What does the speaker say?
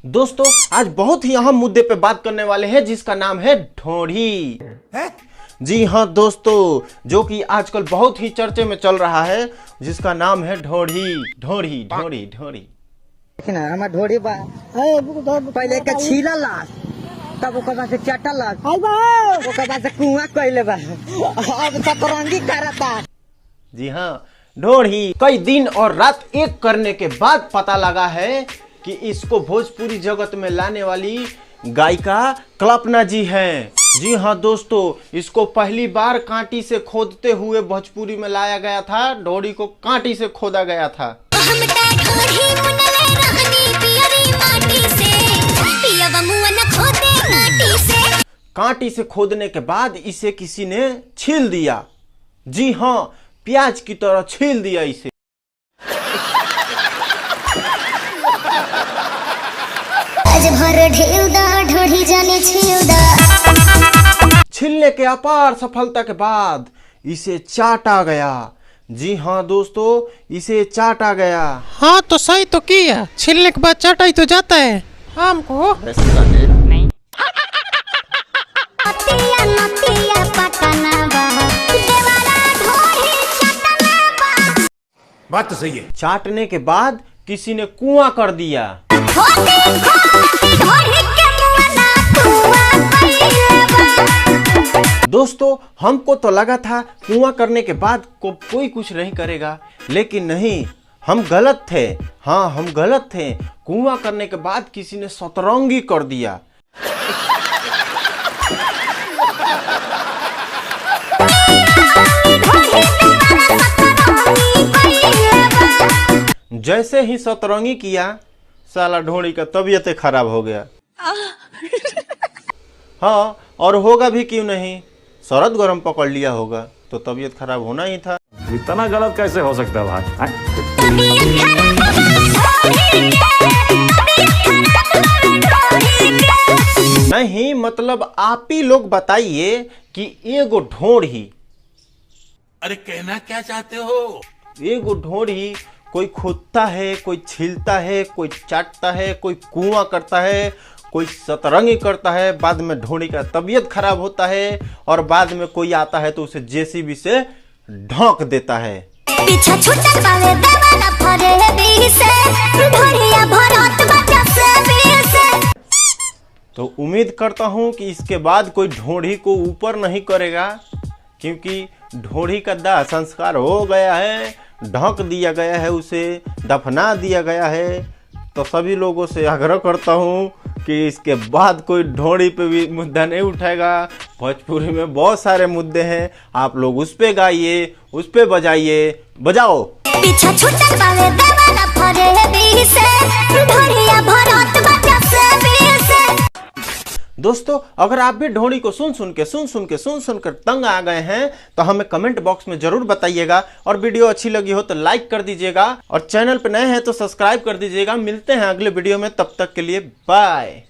दोस्तों आज बहुत ही अहम मुद्दे पे बात करने वाले हैं जिसका नाम है ढोढ़ी। जी हाँ दोस्तों, जो कि आजकल बहुत ही चर्चे में चल रहा है, जिसका नाम है ढोढ़ी ढोढ़ी ढोढ़ी ढोढ़ी। हमार ढोढ़ी बा पहले के छीला ला, तब ओकर बाद से चटल ला, ओकर बाद से कुआं कइले बा, अब सतरंगी करता। जी हाँ, ढोढ़ी कई दिन और रात एक करने के बाद पता लगा है कि इसको भोजपुरी जगत में लाने वाली गायिका कल्पना जी हैं। जी हाँ दोस्तों, इसको पहली बार कांटी से खोदते हुए भोजपुरी में लाया गया था। ढोढ़ी को कांटी से खोदा गया था। कांटी से खोदने के बाद इसे किसी ने छील दिया। जी हाँ, प्याज की तरह छील दिया इसे। छीलने के अपार सफलता के बाद इसे चाटा गया। जी हाँ दोस्तों, इसे चाटा गया। हाँ तो सही तो किया, छीलने के बाद चाटा ही तो जाता है हमको। नहीं बात तो सही है। चाटने के बाद किसी ने कुआं कर दिया। दोस्तों हमको तो लगा था कुआं करने के बाद कोई कुछ नहीं करेगा, लेकिन नहीं, हम गलत थे। हाँ हम गलत थे। कुआं करने के बाद किसी ने सतरंगी कर दिया। जैसे ही सतरंगी किया, साला ढोढ़ी का तबीयत खराब हो गया। हाँ, और होगा भी क्यों नहीं, शरद गरम पकड़ लिया होगा तो तबीयत खराब होना ही था। इतना गलत कैसे हो सकता है भाई? नहीं मतलब आप ही लोग बताइए कि एगो ढोढ़ी, अरे कहना क्या चाहते हो? एगो ढोढ़ी कोई खोदता है, कोई छीलता है, कोई चाटता है, कोई कुआं करता है, कोई सतरंगी करता है, बाद में ढोढ़ी का तबीयत खराब होता है और बाद में कोई आता है तो उसे जेसीबी से ढोक देता है। पीछा छूटल बावे देवाला फरे दी से, ढोढ़िया भरत बचा से। तो उम्मीद करता हूं कि इसके बाद कोई ढोढ़ी को ऊपर नहीं करेगा, क्योंकि ढोढ़ी का दाह संस्कार हो गया है, ढक दिया गया है, उसे दफना दिया गया है। तो सभी लोगों से आग्रह करता हूँ कि इसके बाद कोई ढोढ़ी पे भी मुद्दा नहीं उठाएगा। भोजपुरी में बहुत सारे मुद्दे हैं, आप लोग उस पे गाइए, उस पे बजाइए, बजाओ। पीछा छूटल बावे देवाला फरे दी से, ढोढ़िया भरत बचा से। दोस्तों अगर आप भी ढोढ़ी को सुन सुन कर तंग आ गए हैं तो हमें कमेंट बॉक्स में जरूर बताइएगा, और वीडियो अच्छी लगी हो तो लाइक कर दीजिएगा, और चैनल पे नए हैं तो सब्सक्राइब कर दीजिएगा। मिलते हैं अगले वीडियो में, तब तक के लिए बाय।